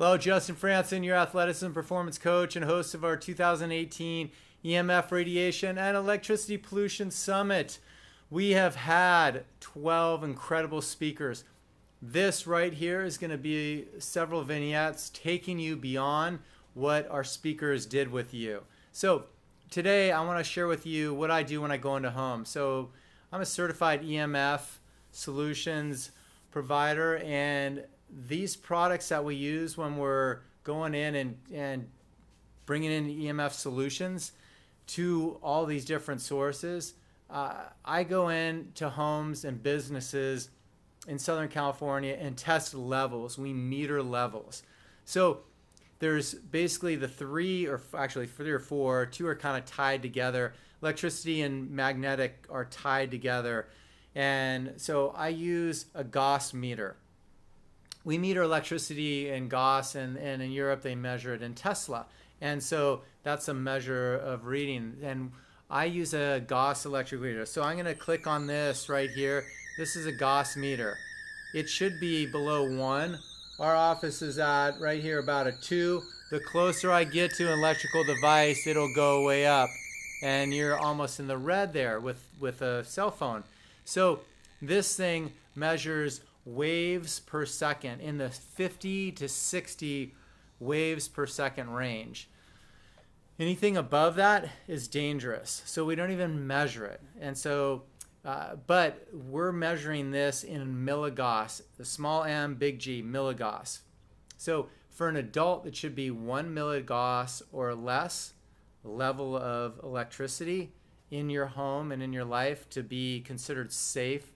Hello, Justin Franson, your athleticism performance coach and host of our 2018 EMF Radiation and Electricity Pollution Summit. We have had 12 incredible speakers. This right here is going to be several vignettes taking you beyond what our speakers did with you. So today I want to share with you what I do when I go into homes. So I'm a certified EMF solutions provider, and these products that we use when we're going in and bringing in EMF solutions to all these different sources, I go into homes and businesses in Southern California and test levels. We meter levels. So there's basically the three or four. Two are kind of tied together. Electricity and magnetic are tied together. And so I use a Gauss meter. We meter electricity in Gauss, and in Europe they measure it in Tesla. And so that's a measure of reading. And I use a Gauss electric meter. So I'm going to click on this right here. This is a Gauss meter. It should be below 1. Our office is at right here about a 2. The closer I get to an electrical device, it'll go way up. And you're almost in the red there with a cell phone. So this thing measures waves per second in the 50 to 60 waves per second range. Anything above that is dangerous, so we don't even measure it. And so but we're measuring this in milligauss, the small m, big G, milligauss. So for an adult, it should be 1 milligauss or less level of electricity in your home and in your life to be considered safe.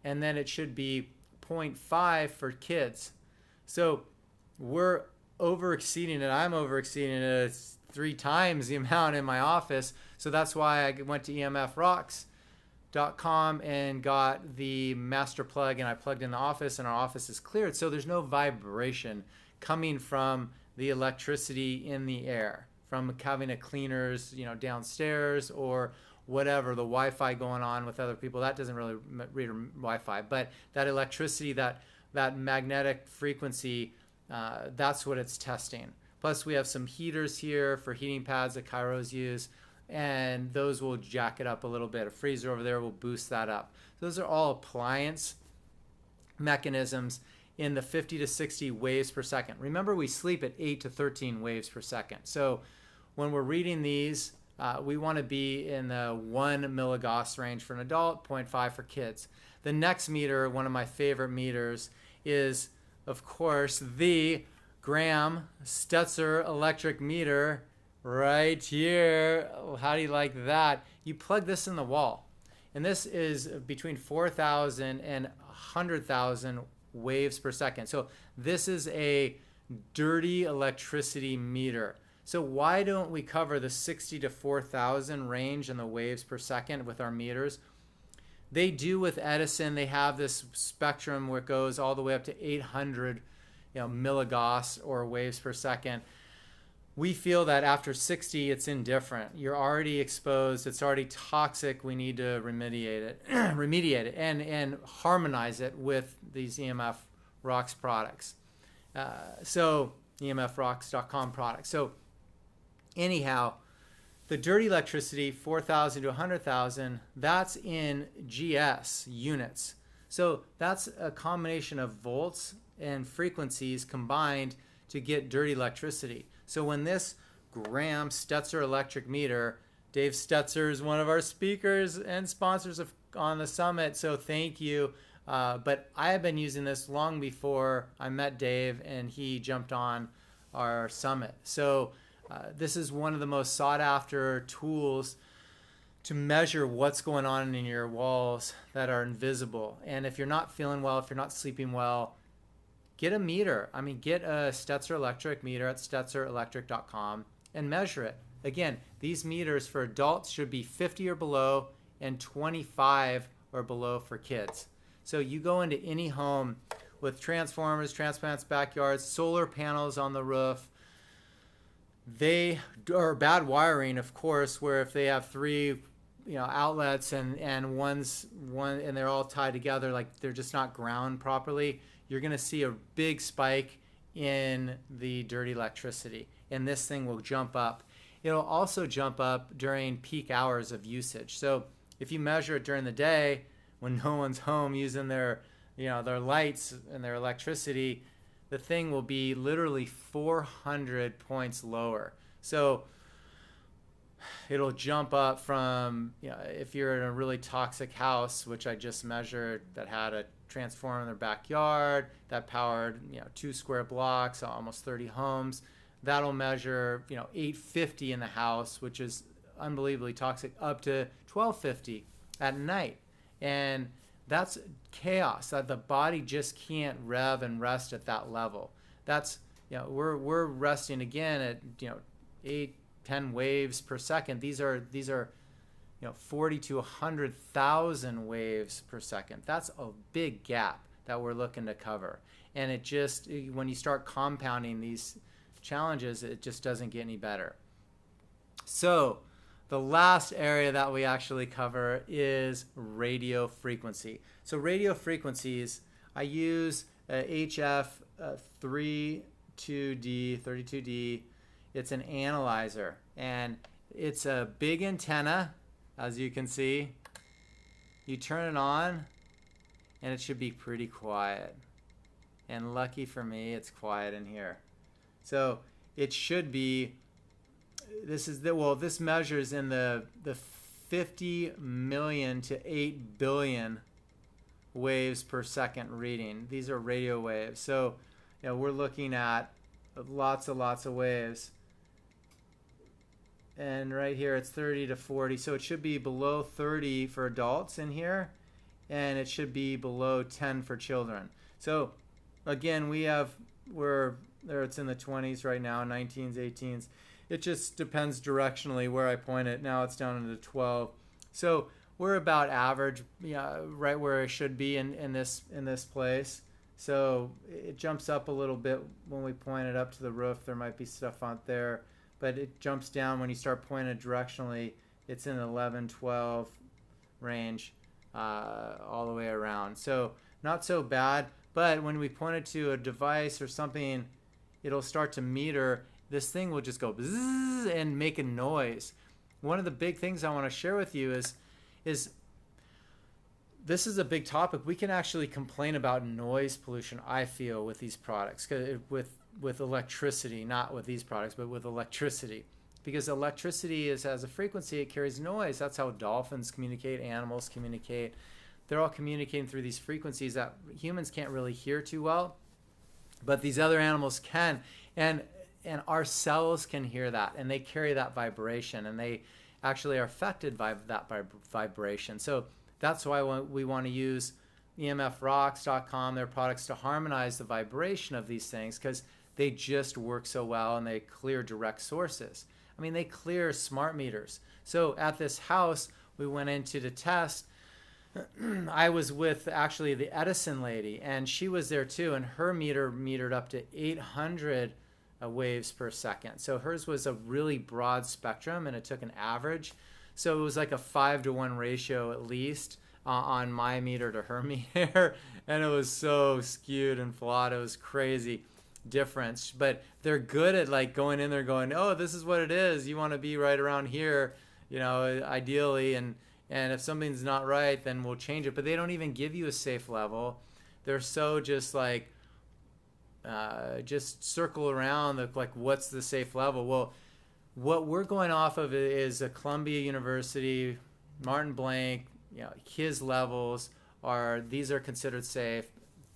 And then it should be 0.5 for kids. So we're over exceeding it. I'm over exceeding it 3 times the amount in my office. So that's why I went to emfrocks.com and got the master plug, and I plugged in the office, and our office is cleared. So there's no vibration coming from the electricity in the air, from having a cleaners, downstairs or whatever, the Wi-Fi going on with other people. That doesn't really read Wi-Fi, but that electricity, that magnetic frequency, that's what it's testing. Plus we have some heaters here for heating pads that Kairos use, and those will jack it up a little bit. A freezer over there will boost that up. Those are all appliance mechanisms in the 50 to 60 waves per second. Remember, we sleep at 8 to 13 waves per second. So when we're reading these, we want to be in the 1 milligauss range for an adult, 0.5 for kids. The next meter, one of my favorite meters, is, of course, the Graham Stetzer electric meter right here. How do you like that? You plug this in the wall, and this is between 4,000 and 100,000 waves per second. So this is a dirty electricity meter. So why don't we cover the 60 to 4,000 range in the waves per second with our meters? They do with Edison. They have this spectrum where it goes all the way up to 800 milligauss or waves per second. We feel that after 60, it's indifferent. You're already exposed. It's already toxic. We need to remediate it and harmonize it with these EMF Rocks products. So emfrocks.com products. So anyhow, the dirty electricity, 4,000 to 100,000, that's in GS units. So that's a combination of volts and frequencies combined to get dirty electricity. So when this Graham Stetzer electric meter, Dave Stetzer is one of our speakers and sponsors on the summit, so thank you. But I have been using this long before I met Dave and he jumped on our summit. So this is one of the most sought after tools to measure what's going on in your walls that are invisible. And if you're not feeling well, if you're not sleeping well, get a meter. Get a Stetzer electric meter at StetzerElectric.com and measure it. Again, these meters for adults should be 50 or below and 25 or below for kids. So you go into any home with transformers, transplants, backyards, solar panels on the roof. They are bad wiring, of course, where if they have 3 outlets and one and they're all tied together, like they're just not ground properly, you're going to see a big spike in the dirty electricity, and this thing will jump up. It'll also jump up during peak hours of usage. So if you measure it during the day when no one's home using their lights and their electricity, the thing will be literally 400 points lower. So it'll jump up from, if you're in a really toxic house, which I just measured, that had a transformer in their backyard that powered 2 square blocks, almost 30 homes, that'll measure 850 in the house, which is unbelievably toxic, up to 1250 at night. And that's chaos. That the body just can't rev and rest at that level. That's we're resting again at 8-10 waves per second. These are 40 to 100,000 waves per second. That's a big gap that we're looking to cover. And it just, when you start compounding these challenges, it just doesn't get any better. So the last area that we actually cover is radio frequency. So radio frequencies, I use HF 32D. It's an analyzer, and it's a big antenna, as you can see. You turn it on, and it should be pretty quiet. And lucky for me, it's quiet in here. So it should be, this measures in the 50 million to 8 billion waves per second reading. These are radio waves. So we're looking at lots of waves. And right here it's 30 to 40. So it should be below 30 for adults in here, and it should be below 10 for children. So again, it's in the 20s right now, 19s, 18s. It just depends directionally where I point it. Now it's down into 12. So we're about average, right where it should be in this place. So it jumps up a little bit when we point it up to the roof. There might be stuff out there, but it jumps down when you start pointing it directionally. It's in the 11, 12 range all the way around. So not so bad, but when we point it to a device or something, it'll start to meter. This thing will just go bzzz and make a noise. One of the big things I want to share with you is this is a big topic. We can actually complain about noise pollution, I feel, with these products, with electricity, not with these products, but with electricity. Because electricity has a frequency, it carries noise. That's how dolphins communicate, animals communicate. They're all communicating through these frequencies that humans can't really hear too well, but these other animals can. And our cells can hear that, and they carry that vibration, and they actually are affected by that vibration. So that's why we want to use EMFrocks.com, their products, to harmonize the vibration of these things, because they just work so well, and they clear direct sources. I mean, they clear smart meters. So at this house, we went into the test. I was with actually the Edison lady, and she was there too, and her meter metered up to 800 waves per second. So hers was a really broad spectrum, and it took an average. So it was like a 5-to-1 ratio at least on my meter to her meter, and it was so skewed and flawed. It was crazy difference. But they're good at like going in there going, oh, this is what it is. You want to be right around here, ideally, and if something's not right, then we'll change it. But they don't even give you a safe level. They're so just like just circle around like what's the safe level. Well, what we're going off of is a Columbia University, Martin Blank, his levels these are considered safe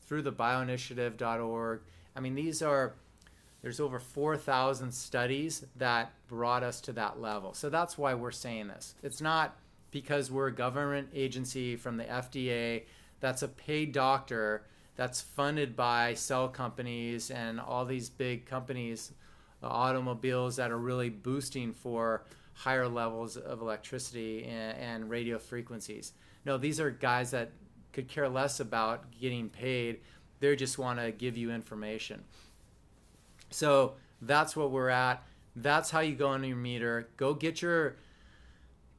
through the bioinitiative.org. I mean, there's over 4,000 studies that brought us to that level. So that's why we're saying this. It's not because we're a government agency from the FDA that's a paid doctor that's funded by cell companies and all these big companies, automobiles that are really boosting for higher levels of electricity and radio frequencies. No, these are guys that could care less about getting paid. They just want to give you information. So that's what we're at. That's how you go on your meter. Go get your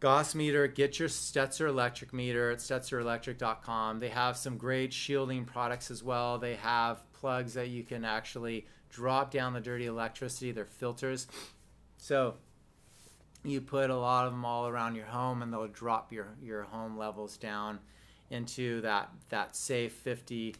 Gauss meter, get your Stetzer electric meter at StetzerElectric.com. They have some great shielding products as well. They have plugs that you can actually drop down the dirty electricity. They're filters. So you put a lot of them all around your home, and they'll drop your home levels down into that safe 50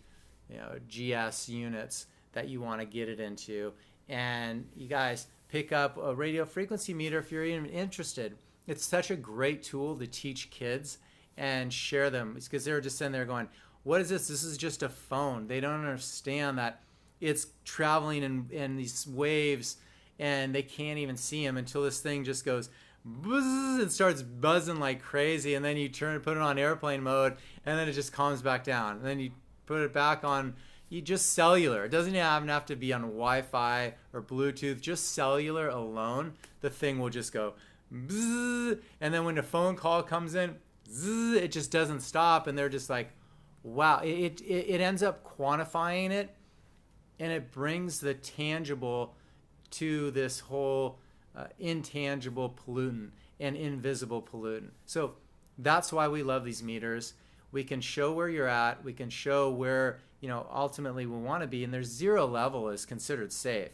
GS units that you want to get it into. And you guys pick up a radio frequency meter if you're even interested. It's such a great tool to teach kids and share them, because they're just sitting there going, what is this? This is just a phone. They don't understand that it's traveling in these waves, and they can't even see them until this thing just goes buzz, it starts buzzing like crazy, and then you put it on airplane mode, and then it just calms back down, and then you put it back on just cellular. It doesn't even have to be on Wi-Fi or Bluetooth, just cellular alone. The thing will just go buzz, and then when the phone call comes in, zzz, it just doesn't stop, and they're just like, wow. It ends up quantifying it, and it brings the tangible to this whole intangible pollutant and invisible pollutant. So that's why we love these meters. We can show where you're at. We can show where ultimately we want to be, and there's 0 level is considered safe.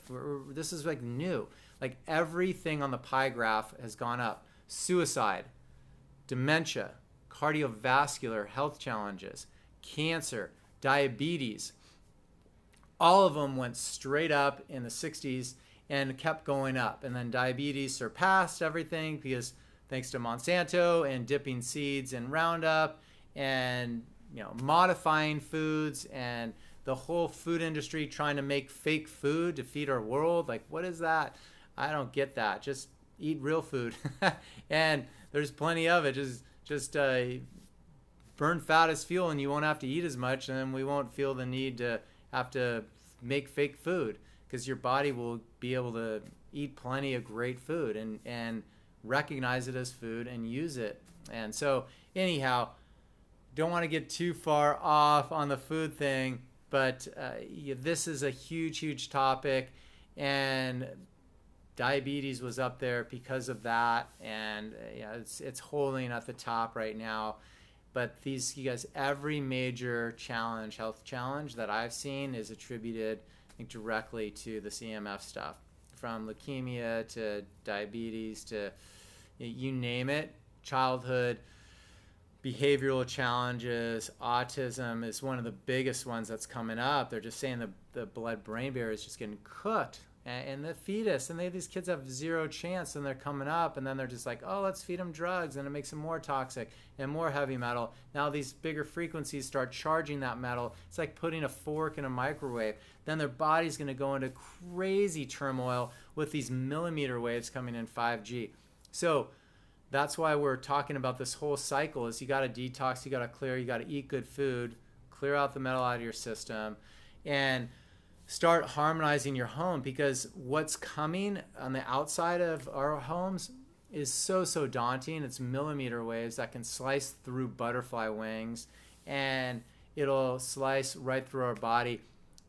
This is like new. Like everything on the pie graph has gone up. Suicide, dementia, cardiovascular health challenges, cancer, diabetes, all of them went straight up in the 60s and kept going up. And then diabetes surpassed everything because thanks to Monsanto and dipping seeds in Roundup and modifying foods and the whole food industry trying to make fake food to feed our world. Like, what is that? I don't get that. Just eat real food. And there's plenty of it. Just burn fat as fuel, and you won't have to eat as much, and then we won't feel the need to have to make fake food, because your body will be able to eat plenty of great food and recognize it as food and use it. And so anyhow, don't want to get too far off on the food thing, but this is a huge topic, and diabetes was up there because of that, and it's holding at the top right now. But you guys, every major challenge, health challenge that I've seen is attributed, I think, directly to the CMF stuff, from leukemia to diabetes to you name it. Childhood behavioral challenges, autism is one of the biggest ones that's coming up. They're just saying the blood-brain barrier is just getting cooked. And the fetus, and these kids have 0 chance, and they're coming up, and then they're just like, oh, let's feed them drugs, and it makes them more toxic and more heavy metal. Now these bigger frequencies start charging that metal. It's like putting a fork in a microwave. Then their body's going to go into crazy turmoil with these millimeter waves coming in 5G. So that's why we're talking about this whole cycle is you got to detox, you got to clear, you got to eat good food, clear out the metal out of your system, and start harmonizing your home, because what's coming on the outside of our homes is so daunting. It's millimeter waves that can slice through butterfly wings, and it'll slice right through our body.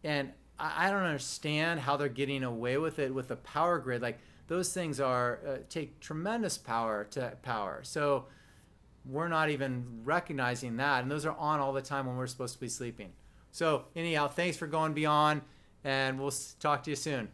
And I don't understand how they're getting away with it with the power grid. Like, those things take tremendous power to power. So we're not even recognizing that, and those are on all the time when we're supposed to be sleeping. So anyhow, thanks for going beyond, and we'll talk to you soon.